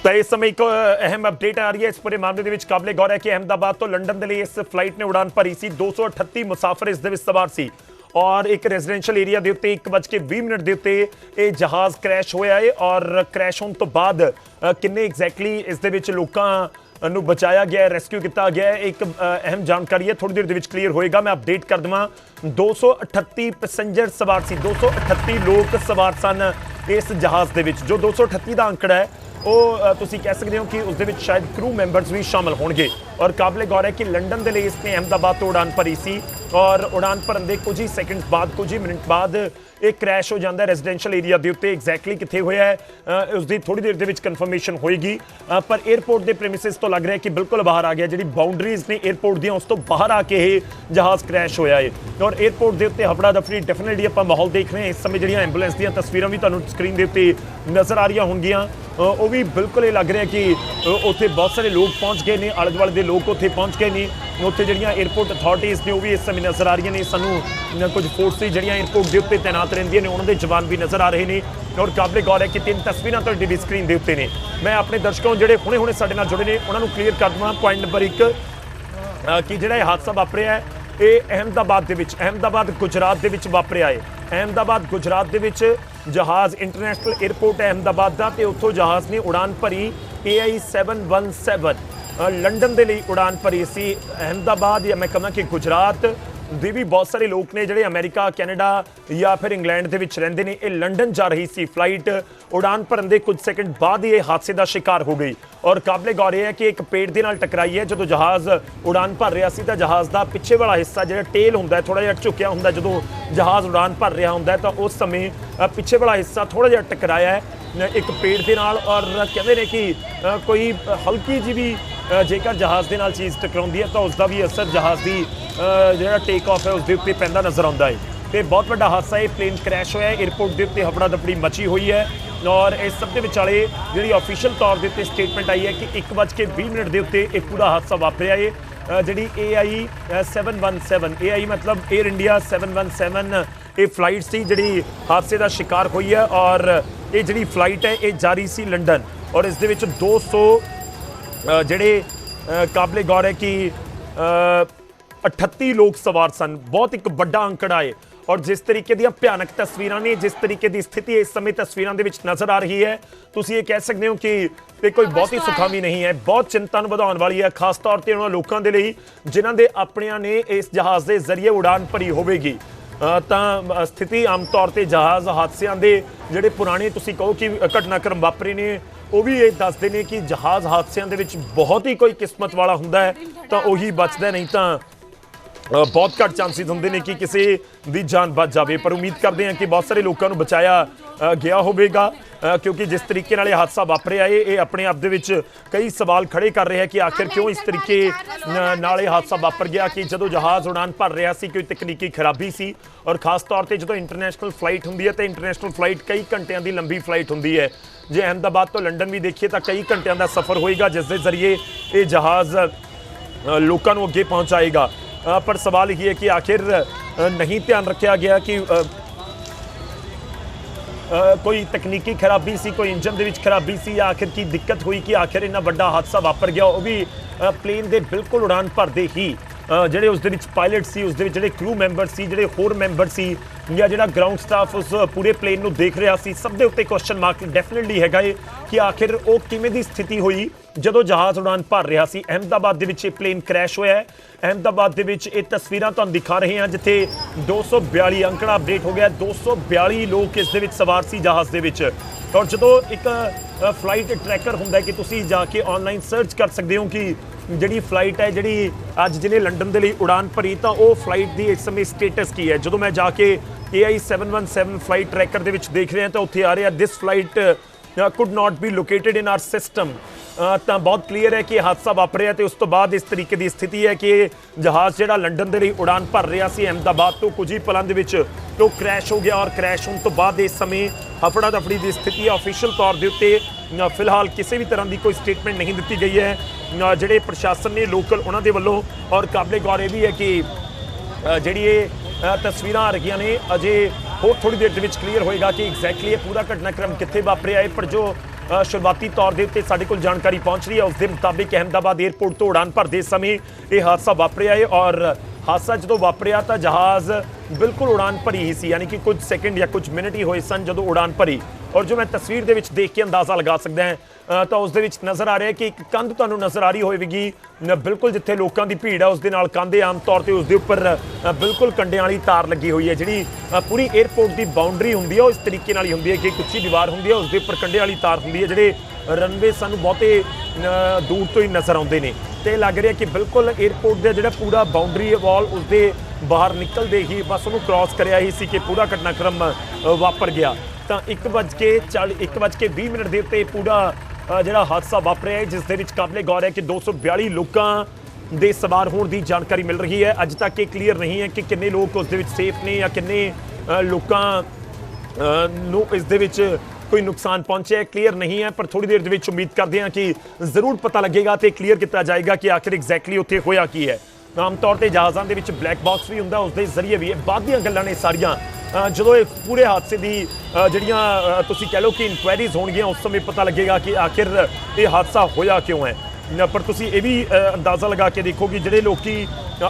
तो इस समय एक अहम अपडेट आ रही है इस पूरे मामले में काबिले गौर है कि अहमदाबाद तो लंडन के लिए इस फ्लाइट ने उड़ान भरी सी 238 मुसाफिर इस दे सवार सी और एक रेजिडेंशियल एरिया के उत्ते 1:20 के उत्ते ये जहाज़ क्रैश होया है और क्रैश होने तो बाद किन्ने एग्जैक्टली इस दे विच लोकां नूं बचाया गया, रेस्क्यू किया गया है, एक अहम जानकारी है, थोड़ी देर दे विच क्लीयर होएगा। मैं अपडेट कर देवां 238 पैसेंजर सवार सी, 238 लोग सवार सन इस जहाज़ दे विच। जो 238 का आंकड़ा है वो तुसी कह सकते हो कि उस दे विच शायद क्रू मैंबर्स भी शामिल होंगे। और काबिले गौर है कि लंडन के लिए इसने अहमदाबाद तो उड़ान भरी सी और उड़ान भरन के कुछ ही सैकेंड्स बाद, कुछ ही मिनट बाद एक क्रैश हो जाता है रेजिडेंशियल एरिया के उत्ते। एग्जैक्टली कित्थे होया है उसकी थोड़ी देर के कन्फर्मेशन होएगी, पर एयरपोर्ट के प्रेमिसिस तो लग रहा है कि बिल्कुल बाहर आ गया, जी बाउंड्रीज ने एयरपोर्ट दी उस तो बाहर आके ये जहाज़ क्रैश होया है। और एयरपोर्ट के उत्ते हफड़ा दफड़ी डेफिनेटली आप माहौल देख रहे हैं। इस समय जो एंबूलेंस दी तस्वीरें भी तुहानूं स्क्रीन के उत्ते नज़र आ रही होंगियां, वो भी बिल्कुल ये लग रहा है कि उत्थे बहुत सारे लोग पहुँच गए हैं, आले दुआले के लोग उत्थे पहुँच गए हैं। उत्थे जिहड़ियां एयरपोर्ट अथॉरिटीज़ ने वो भी इस समय नज़र आ रही ने, सानूं कुछ फोर्सिस जिहड़ियां एयरपोर्ट के उत्ते तैनात रहिंदियां ने उन्होंने जवान भी नज़र आ रहे हैं। और काबिले गौर है कि 3 तस्वीरें तुहाडी टीवी स्क्रीन के उत्ते ने। मैं अपने दर्शकों जिहड़े हुणे हुणे साडे नाल जुड़े ने उन्होंने क्लीयर कर देवां पॉइंट नंबर 1 कि जिहड़ा यह हादसा वापरिया है ये अहमदाबाद गुजरात के विच वापरिया है। अहमदाबाद गुजरात के विच जहाज़ इंटरनेशनल एयरपोर्ट है अहमदाबाद का, तो उत्थों जहाज़ ने उड़ान भरी AI 717 लंडन के लिए उड़ान भरी सी। अहमदाबाद या मैं कहना कि गुजरात दे भी बहुत सारे लोग ने जिहड़े अमेरिका, कैनेडा या फिर इंग्लैंड के विच रहिंदे ने। ये लंडन जा रही सी फ्लाइट, उड़ान भरन के कुछ सैकेंड बाद ही ये हादसे का शिकार हो गई। और काबिले गौर है कि एक पेड़ के नाल टकराई है। जो जहाज़ उड़ान भर रहा सी तो जहाज़ का पिछे वाला हिस्सा जो टेल होंदा है थोड़ा जिहा झुकिया होंदा, जो जहाज़ उड़ान भर रहा होंदा तो उस समय पिछे वाला हिस्सा थोड़ा जिहा टकराया है एक पेड़ के नाल। और कहते हैं कि कोई हल्की जी भी जेकर जहाज़ के नाल चीज़ टकराउंदी है तो उसका भी असर जहाज़ की जो टेक ऑफ है उसके उत्ते पैंदा नज़र आता है। तो बहुत बड़ा हादसा है, प्लेन क्रैश होया है, एयरपोर्ट के उत्ते हफड़ा दफड़ी मची हुई है। और इस सब के विचाले जी ऑफिशियल तौर के उत्ते स्टेटमेंट आई है कि 1:20 के उत्ते एक पूरा हादसा वापरिया है। जी AI 717 AI मतलब एयर इंडिया 717 ये फ्लाइट सी जी हादसे का शिकार हुई है। और ये जी फ्लाइट है ये जा रही सी लंडन और इस दे विच 200 ਜਿਹੜੇ काबिले गौर है कि 38 लोग सवार सन। बहुत एक बड़ा आंकड़ा है और जिस तरीके दी भयानक तस्वीरां ने, जिस तरीके की स्थिति इस समय तस्वीरों के नज़र आ रही है, तुसीं ये कह सकते हो कि ये कोई बहुत ही सुखावी नहीं है, बहुत चिंता नूं वधाउण वाली है, खास तौर पर उन्होंने लोगों के लिए जिन्हां दे अपनियां ने इस जहाज़ के जरिए उड़ान भरी होगी। तो स्थिति आम तौर पर जहाज़ हादसों के जोड़े पुराने तुसीं कहो कि घटनाक्रम वापरे ने वो भी ये दसते हैं कि जहाज़ हादसों के बहुत ही कोई किस्मत वाला होंदा है तो वही बचता, नहीं तो बहुत घट चांसिस होंगे ने कि किसी की जान बच जाए। पर उम्मीद करते हैं कि बहुत सारे लोगों को बचाया गया होगा, क्योंकि जिस तरीके नाल हादसा वापरिया है ये अपने आप दे कई सवाल खड़े कर रहे हैं कि आखिर क्यों इस तरीके नाल ये हादसा वापर गया। कि जो जहाज़ उड़ान भर रहा सी कोई तकनीकी खराबी सी, और खास तौर पर जो इंटरनेशनल फ्लाइट होंगी है तो इंटरनेशनल फ्लाइट कई घंटिया की लंबी फ्लाइट होंगी है। जे अहमदाबाद तो लंडन भी देखिए तो कई घंटिया का सफ़र होएगा जिसके जरिए ये जहाज़ लोगों को अगे पहुँचाएगा। पर सवाल ये है कि आखिर नहीं ध्यान रखा गया कि कोई तकनीकी खराबी सी, कोई इंजन दे विच खराबी सी, या आखिर की दिक्कत हुई कि आखिर इन्ना बड़ा हादसा वापर गया। वो भी प्लेन के बिल्कुल उड़ान भरते ही ਜਿਹੜੇ ਉਸ ਦੇ ਵਿੱਚ ਪਾਇਲਟ ਸੀ, ਉਸ ਦੇ ਵਿੱਚ ਜਿਹੜੇ ਕਰੂ ਮੈਂਬਰ ਸੀ, ਜਿਹੜੇ ਹੋਰ ਮੈਂਬਰ ਸੀ, ਜਾਂ ਜਿਹੜਾ ਗਰਾਊਂਡ ਸਟਾਫ ਉਸ ਪੂਰੇ ਪਲੇਨ ਨੂੰ ਦੇਖ ਰਿਹਾ ਸੀ, ਸਭ ਦੇ ਉੱਤੇ ਕੁਐਸਚਨ ਮਾਰਕ ਡੈਫੀਨਿਟਲੀ ਹੈਗਾ ਏ ਕਿ ਆਖਿਰ ਉਹ ਕਿਵੇਂ ਦੀ ਸਥਿਤੀ ਹੋਈ ਜਦੋਂ ਜਹਾਜ਼ ਉਡਾਨ ਭਰ ਰਿਹਾ ਸੀ। ਅਹਿਮਦਾਬਾਦ ਦੇ ਵਿੱਚ ਇਹ ਪਲੇਨ क्रैश ਹੋਇਆ ਹੈ। ਅਹਿਮਦਾਬਾਦ ਦੇ ਵਿੱਚ ਇਹ ਤਸਵੀਰਾਂ ਤੁਹਾਨੂੰ ਦਿਖਾ ਰਹੇ ਹਾਂ ਜਿੱਥੇ 242 ਅੰਕੜਾ ਅਪਡੇਟ ਹੋ ਗਿਆ, 242 ਲੋਕ ਇਸ ਦੇ ਵਿੱਚ ਸਵਾਰ ਸੀ ਜਹਾਜ਼ ਦੇ ਵਿੱਚ। और जो एक फ्लाइट ट्रैकर होंगे कि तुसी जाके ऑनलाइन सर्च कर सकते हो कि जी फ्लाइट है जी अज जिन्हें लंडन के लिए उड़ान भरी तो वह फ्लाइट की इस समय स्टेटस की है। जो मैं जाके AI 717 फ्लाइट ट्रैकर के देख रहे हैं तो उत्थे आ रहा this flight could not be located in are system. तो बहुत क्लीयर है कि हादसा वापरिया तो उस तो बाद इस तरीके की स्थिति है कि जहाज़ जो लंडन के लिए उड़ान भर रहा सी अहमदाबाद तो कुछ ही पलों के तो क्रैश हो गया। और क्रैश होने तो बाद इस समय हफड़ा दफड़ी की स्थिति है। ऑफिशियल तौर के उत्ते फिलहाल किसी भी तरह की कोई स्टेटमेंट नहीं दी गई है जोड़े प्रशासन ने लोकल उन्होंने वालों। और काबिले गौर ये भी है कि जी तस्वीर आ रही ने अजे होर थोड़ी देर के क्लीयर होएगा कि एग्जैक्टली ये पूरा घटनाक्रम कित्थे वापरिया है। पर जो ਸ਼ੁਰੂਆਤੀ ਤੌਰ ਦੇ ਉੱਤੇ ਸਾਡੇ ਕੋਲ ਜਾਣਕਾਰੀ ਪਹੁੰਚ ਰਹੀ ਹੈ, ਉਸ ਦੇ ਮੁਤਾਬਿਕ ਅਹਿਮਦਾਬਾਦ 에ਅਰਪੋਰਟ ਤੋਂ ਉਡਾਨ ਭਰਦੇ ਸਮੇਂ ਇਹ ਹਾਦਸਾ ਵਾਪਰਿਆ ਹੈ ਔਰ ਹਾਦਸਾ ਜਦੋਂ ਵਾਪਰਿਆ ਤਾਂ ਜਹਾਜ਼ ਬਿਲਕੁਲ ਉਡਾਨ ਭਰੀ ਹੀ ਸੀ, ਯਾਨੀ ਕਿ ਕੁਝ ਸੈਕਿੰਡ ਜਾਂ ਕੁਝ ਮਿੰਟ ਹੀ ਹੋਏ ਸਨ ਜਦੋਂ ਉਡਾਨ ਭਰੀ। ਔਰ ਜੋ ਮੈਂ ਤਸਵੀਰ ਦੇ ਵਿੱਚ ਦੇਖ ਕੇ ਅੰਦਾਜ਼ਾ ਲਗਾ ਸਕਦਾ ਹਾਂ ਤਾਂ ਉਸ ਦੇ ਵਿੱਚ ਨਜ਼ਰ ਆ ਰਿਹਾ ਕਿ ਇੱਕ ਕੰਧ ਤੁਹਾਨੂੰ ਨਜ਼ਰ ਆ ਰਹੀ ਹੋਵੇਗੀ, ਬਿਲਕੁਲ ਜਿੱਥੇ ਲੋਕਾਂ ਦੀ ਭੀੜ ਹੈ ਉਸ ਦੇ ਨਾਲ ਕੰਧ ਆਮ ਤੌਰ ਤੇ ਉਸ ਦੇ ਉੱਪਰ ਬਿਲਕੁਲ ਕੰਡਿਆਂ ਵਾਲੀ ਤਾਰ ਲੱਗੀ ਹੋਈ ਹੈ। ਜਿਹੜੀ ਪੂਰੀ 에ਅਰਪੋਰਟ ਦੀ ਬਾਉਂਡਰੀ ਹੁੰਦੀ ਹੈ ਉਹ ਇਸ ਤਰੀਕੇ ਨਾਲ ਹੀ ਹੁੰਦੀ ਹੈ ਕਿ ਇੱਕ ਉੱਚੀ ਦੀਵਾਰ ਹੁੰਦੀ ਹੈ, ਉਸ ਦੇ ਉੱਪਰ ਕੰਡਿਆਂ ਵਾਲੀ ਤਾਰ ਹੁੰਦੀ ਹੈ। ਜਿਹੜੇ ਰਨਵੇ ਸਾਨੂੰ ਬਹੁਤੇ ਦੂਰ ਤੋਂ ਹੀ ਨਜ਼ਰ ਆਉਂਦੇ ਨੇ ਤੇ ਲੱਗ ਰਿਹਾ ਕਿ ਬਿਲਕੁਲ 에ਅਰਪੋਰਟ ਦਾ ਜਿਹੜਾ ਪੂਰਾ ਬਾਉਂਡਰੀ ਵਾਲ ਉਸਦੇ ਬਾਹਰ ਨਿਕਲਦੇ ਹੀ ਬਸ ਉਹਨੂੰ ਕ੍ਰਾਸ ਕਰਿਆ ਹੀ ਸੀ ਕਿ ਪੂਰਾ ਘਟਨਾਕ੍ਰਮ ਵਾਪਰ ਗਿਆ। ਤਾਂ 1:20 ਦੇ ਉੱਤੇ ਪੂਰਾ ਜਿਹੜਾ ਹਾਦਸਾ ਵਾਪਰਿਆ ਹੈ, ਜਿਸ ਦੇ ਵਿੱਚ ਕਾਬਲੇ ਗੌਰ ਹੈ ਕਿ 242 ਲੋਕਾਂ ਦੇ ਸਵਾਰ ਹੋਣ ਦੀ ਜਾਣਕਾਰੀ ਮਿਲ ਰਹੀ ਹੈ। ਅੱਜ ਤੱਕ ਇਹ ਕਲੀਅਰ ਨਹੀਂ ਹੈ ਕਿ ਕਿੰਨੇ ਲੋਕ ਉਸ ਦੇ ਵਿੱਚ ਸੇਫ ਨੇ ਜਾਂ ਕਿੰਨੇ ਲੋਕਾਂ ਨੂੰ ਇਸ ਦੇ ਵਿੱਚ ਕੋਈ ਨੁਕਸਾਨ ਪਹੁੰਚਿਆ ਹੈ, ਕਲੀਅਰ ਨਹੀਂ ਹੈ। ਪਰ ਥੋੜੀ ਦੇਰ ਦੇ ਵਿੱਚ ਉਮੀਦ ਕਰਦੇ ਹਾਂ ਕਿ ਜ਼ਰੂਰ ਪਤਾ ਲੱਗੇਗਾ ਤੇ ਕਲੀਅਰ ਕੀਤਾ ਜਾਏਗਾ ਕਿ ਆਖਿਰ ਐਗਜ਼ੈਕਟਲੀ ਉੱਥੇ ਹੋਇਆ ਕੀ ਹੈ। ਆਮ ਤੌਰ ਤੇ ਜਹਾਜ਼ਾਂ ਦੇ ਵਿੱਚ ਬਲੈਕ ਬਾਕਸ ਵੀ ਹੁੰਦਾ, ਉਸ ਦੇ ਜ਼ਰੀਏ ਵੀ ਇਹ ਬਾਅਦ ਦੀਆਂ ਗੱਲਾਂ ਨੇ ਸਾਰੀਆਂ। ਜਦੋਂ ਇਹ ਪੂਰੇ ਹਾਦਸੇ ਦੀ ਜਿਹੜੀਆਂ ਤੁਸੀਂ ਕਹਿ ਲਓ ਕਿ ਇਨਕੁਆਇਰੀਜ਼ ਹੋਣਗੀਆਂ ਉਸ ਸਮੇਂ ਪਤਾ ਲੱਗੇਗਾ ਕਿ ਆਖਿਰ ਇਹ ਹਾਦਸਾ ਹੋਇਆ ਕਿਉਂ ਹੈ। ਪਰ ਤੁਸੀਂ ਇਹ ਵੀ ਅੰਦਾਜ਼ਾ ਲਗਾ ਕੇ ਦੇਖੋ ਕਿ ਜਿਹੜੇ ਲੋਕੀ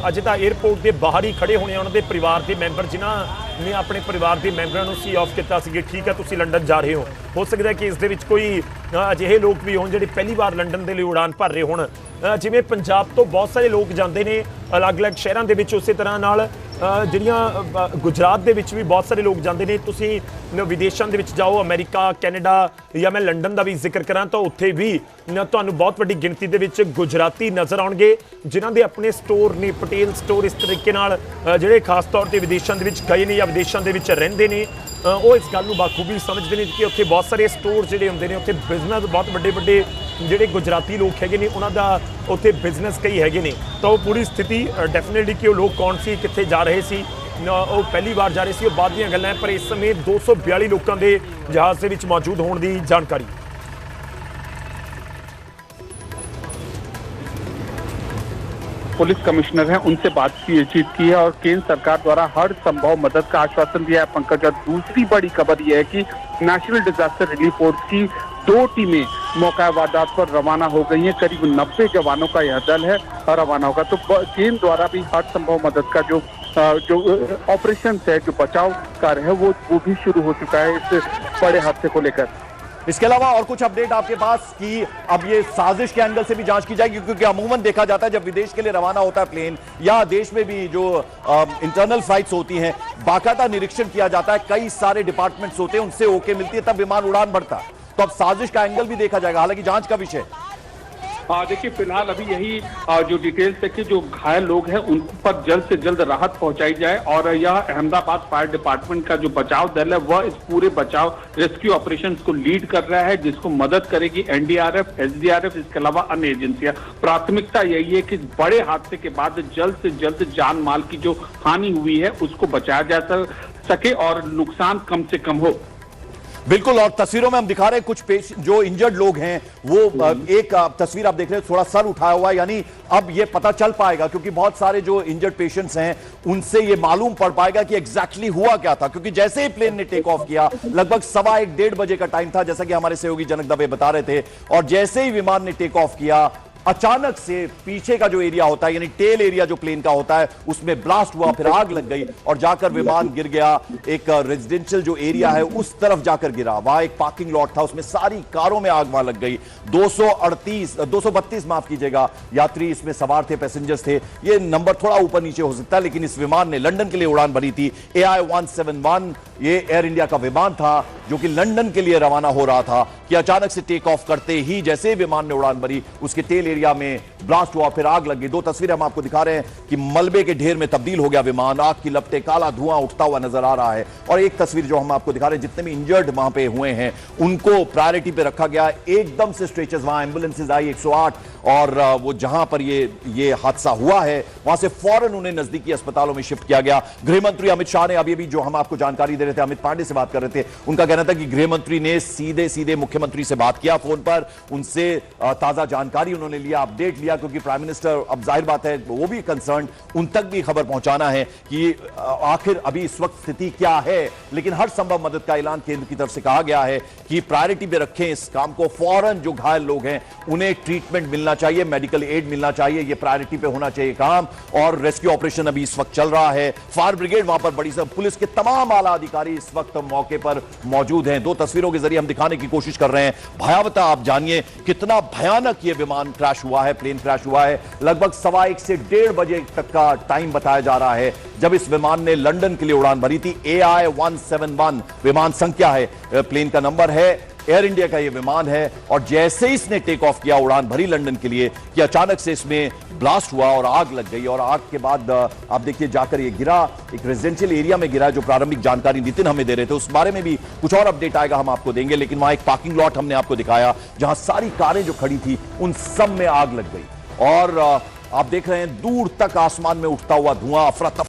ਅਜੇ ਤਾਂ 에ਅਰਪੋਰਟ ਦੇ ਬਾਹਰ ਹੀ ਖੜੇ ਹੋਣੇ, ਉਹਨਾਂ ਦੇ ਪਰਿਵਾਰ ਦੇ ਮੈਂਬਰ ਜਿਨ੍ਹਾਂ ਨੇ ਆਪਣੇ ਪਰਿਵਾਰ ਦੇ ਮੈਂਬਰਾਂ ਨੂੰ ਸੀ ਆਫ ਕੀਤਾ ਸੀ, ਠੀਕ ਹੈ ਤੁਸੀਂ ਲੰਡਨ ਜਾ ਰਹੇ ਹੋ ਸਕਦਾ ਕਿ ਇਸ ਦੇ ਵਿੱਚ ਕੋਈ ਅਜਿਹੇ ਲੋਕ ਵੀ ਹੋਣ ਜਿਹੜੇ ਪਹਿਲੀ ਵਾਰ ਲੰਡਨ ਦੇ ਲਈ ਉਡਾਨ ਭਰ ਰਹੇ ਹੋਣ। ਜਿਵੇਂ ਪੰਜਾਬ ਤੋਂ ਬਹੁਤ ਸਾਰੇ ਲੋਕ ਜਾਂਦੇ ਨੇ ਅਲੱਗ-ਅਲੱਗ ਸ਼ਹਿਰਾਂ ਦੇ ਵਿੱਚ, ਉਸੇ ਤਰ੍ਹਾਂ ਨਾਲ ਜਿਹੜੀਆਂ ਗੁਜਰਾਤ ਦੇ ਵਿੱਚ ਵੀ ਬਹੁਤ ਸਾਰੇ ਲੋਕ ਜਾਂਦੇ ਨੇ। ਤੁਸੀਂ ਵਿਦੇਸ਼ਾਂ ਦੇ ਵਿੱਚ ਜਾਓ, ਅਮਰੀਕਾ, ਕੈਨੇਡਾ ਜਾਂ ਮੈਂ ਲੰਡਨ ਦਾ ਵੀ ਜ਼ਿਕਰ ਕਰਾਂ ਤਾਂ ਉੱਥੇ ਵੀ ਤੁਹਾਨੂੰ ਬਹੁਤ ਵੱਡੀ ਗਿਣਤੀ ਦੇ ਵਿੱਚ ਗੁਜਰਾਤੀ ਨਜ਼ਰ ਆਉਣਗੇ ਜਿਨ੍ਹਾਂ ਦੇ ਆਪਣੇ ਸਟੋਰ ਨੇ, ਪਟੇਲ ਸਟੋਰ, ਇਸ ਤਰੀਕੇ ਨਾਲ ਜਿਹੜੇ ਖਾਸ ਤੌਰ ਤੇ ਵਿਦੇਸ਼ਾਂ ਦੇ ਵਿੱਚ ਗਏ ਨੇ ਜਾਂ ਵਿਦੇਸ਼ਾਂ ਦੇ ਵਿੱਚ ਰਹਿੰਦੇ ਨੇ, ਉਹ ਇਸ ਗੱਲ ਨੂੰ ਬਾਖੂਬੀ ਸਮਝਦੇ ਨੇ ਕਿ ਉੱਥੇ ਬਹੁਤ ਸਾਰੇ ਸਟੋਰ ਜਿਹੜੇ ਹੁੰਦੇ ਨੇ, ਉੱਥੇ ਬਿਜ਼ਨਸ ਬਹੁਤ ਵੱਡੇ ਜਿਹੜੇ ਗੁਜਰਾਤੀ ਲੋਕ ਹੈਗੇ ਨੇ ਉਹਨਾਂ ਦਾ ਉੱਥੇ ਬਿਜ਼ਨਸ ਕਈ ਹੈਗੇ ਨੇ। ਤਾਂ ਉਹ ਪੂਰੀ ਸਥਿਤੀ ਡੈਫੀਨਿਟਲੀ ਕਿ ਉਹ ਲੋਕ ਕੌਣ ਸੀ, ਕਿੱਥੇ ਜਾ ਰਹੇ ਸੀ, ਉਹ ਪਹਿਲੀ ਵਾਰ ਜਾ ਰਹੇ ਸੀ, ਉਹ ਬਾਅਦ ਦੀਆਂ ਗੱਲਾਂ ਹੈ। ਪਰ ਇਸ ਸਮੇਂ 242 ਲੋਕਾਂ ਦੇ ਜਹਾਜ਼ ਦੇ ਵਿੱਚ ਮੌਜੂਦ ਹੋਣ ਦੀ ਜਾਣਕਾਰੀ। पुलिस कमिश्नर हैं, उनसे बातचीत की है और केंद्र सरकार द्वारा हर संभव मदद का आश्वासन दिया है। पंकज, और दूसरी बड़ी खबर यह है कि नेशनल डिजास्टर रिलीफ फोर्स की 2 टीमें मौका वारदात पर रवाना हो गई हैं। करीब 90 जवानों का यह दल है रवाना होगा। तो केंद्र द्वारा भी हर संभव मदद का जो ऑपरेशन है, जो बचाव कार्य है, वो भी शुरू हो चुका है इस बड़े हादसे को लेकर। इसके अलावा और कुछ अपडेट आपके पास कि अब ये साजिश के एंगल से भी जांच की जाएगी, क्योंकि अमूमन देखा जाता है जब विदेश के लिए रवाना होता है प्लेन या देश में भी जो इंटरनल फ्लाइट्स होती हैं, बाकायदा निरीक्षण किया जाता है, कई सारे डिपार्टमेंट्स होते हैं, उनसे ओके मिलती है, तब विमान उड़ान भरता है। तो अब साजिश का एंगल भी देखा जाएगा, हालांकि जांच का विषय। देखिए, फिलहाल अभी यही जो डिटेल्स है कि जो घायल लोग हैं उन पर जल्द से जल्द राहत पहुंचाई जाए। और यह अहमदाबाद फायर डिपार्टमेंट का जो बचाव दल है वह इस पूरे बचाव रेस्क्यू ऑपरेशंस को लीड कर रहा है, जिसको मदद करेगी एनडीआरएफ, एसडीआरएफ, इसके अलावा अन्य एजेंसियां। प्राथमिकता यही है कि बड़े हादसे के बाद जल्द से जल्द जान माल की जो हानि हुई है उसको बचाया जा सके और नुकसान कम से कम हो। बिल्कुल, और तस्वीरों में हम दिखा रहे हैं कुछ जो इंजर्ड लोग हैं वो एक तस्वीर आप देख रहे हैं, थोड़ा सर उठाया हुआ है, यानी अब ये पता चल पाएगा, क्योंकि बहुत सारे जो इंजर्ड पेशेंट्स हैं उनसे ये मालूम पड़ पाएगा कि एग्जैक्टली हुआ क्या था। क्योंकि जैसे ही प्लेन ने टेक ऑफ किया, लगभग 1:15 बजे का टाइम था, जैसा कि हमारे सहयोगी जनक दबे बता रहे थे, और जैसे ही विमान ने टेक ऑफ किया अचानक से पीछे का जो एरिया होता है, यानी टेल एरिया जो प्लेन का होता है, उसमें ब्लास्ट हुआ, फिर आग लग गई और जाकर विमान गिर गया। एक रेजिडेंशियल जो एरिया है उस तरफ जाकर गिरा, वहां एक पार्किंग लॉट था, उसमें सारी कारों में आग वहां लग गई। 232 माफ कीजिएगा यात्री इसमें सवार थे, पैसेंजर्स थे। ये नंबर थोड़ा ऊपर नीचे हो सकता है, लेकिन इस विमान ने लंदन के लिए उड़ान भरी थी। AI-171 ये एयर इंडिया का विमान था जो कि लंदन के लिए रवाना हो रहा था कि अचानक से टेक ऑफ करते ही जैसे ही विमान ने उड़ान भरी, उसके टेल एरिया में ब्लास्ट हुआ, फिर आग लगी। 2 तस्वीरें हम आपको दिखा रहे हैं कि मलबे के ढेर में तब्दील हो गया विमान, आग की लपटें, काला धुआं उठता हुआ नजर आ रहा है। और एक तस्वीर जो हम आपको दिखा रहे हैं, जितने भी इंजर्ड वहां पे हुए हैं उनको प्रायोरिटी पे रखा गया। एकदम से स्ट्रेचर्स, वहां एम्बुलेंसेज आई 108, और वो जहां पर ये हादसा हुआ है वहां से फौरन उन्हें नजदीकी अस्पतालों में शिफ्ट किया गया। गृह मंत्री अमित शाह ने अभी भी, जो हम आपको जानकारी दे रहे थे, अमित पांडे से बात कर रहे थे, उनका कहना था कि गृह मंत्री ने सीधे सीधे मुख्यमंत्री से बात किया फोन पर, उनसे ताजा जानकारी उन्होंने लिया, अपडेट लिया, क्योंकि प्राइम मिनिस्टर, अब जाहिर बात है वो भी कंसर्न, उन तक भी खबर पहुंचाना है कि आखिर अभी इस वक्त स्थिति क्या है। लेकिन हर संभव मदद का ऐलान केंद्र की तरफ से कहा गया है कि प्रायोरिटी पे रखें इस काम को, फौरन जो घायल लोग हैं उन्हें ट्रीटमेंट मिलना चाहिए, मेडिकल एड मिलना चाहिए, ये प्रायोरिटी पे होना चाहिए काम। और रेस्क्यू ऑपरेशन अभी इस वक्त चल रहा है, फायर ब्रिगेड वहां पर बड़ी सब, पुलिस के तमाम आला अधिकारी इस वक्त मौके पर मौजूद हैं। 2 तस्वीरों के जरिए हम दिखाने की कोशिश कर रहे हैं भयावता। आप जानिए कितना भयानक यह विमान क्रैश हुआ है, प्लेन क्रैश हुआ है। लगभग 1:15 से 1:30 बजे तक का टाइम बताया जा रहा है जब इस विमान ने लंदन के लिए उड़ान भरी थी। AI-171 विमान संख्या है, प्लेन का नंबर है, एयर इंडिया का यह विमान है। और जैसे ही इसने टेक ऑफ किया, उड़ान भरी लंदन के लिए, कि अचानक से इसमें ब्लास्ट हुआ और आग लग गई। और आग के बाद आप देखिए जाकर ये गिरा, एक रेजिडेंशियल एरिया में गिरा। जो प्रारंभिक जानकारी नितिन हमें दे रहे थे उस बारे में भी कुछ और अपडेट आएगा, हम आपको देंगे। लेकिन वहां एक पार्किंग लॉट हमने आपको दिखाया जहां सारी कारें जो खड़ी थी उन सब में आग लग गई। और आप देख रहे हैं दूर तक आसमान में उठता हुआ धुआं, अफरा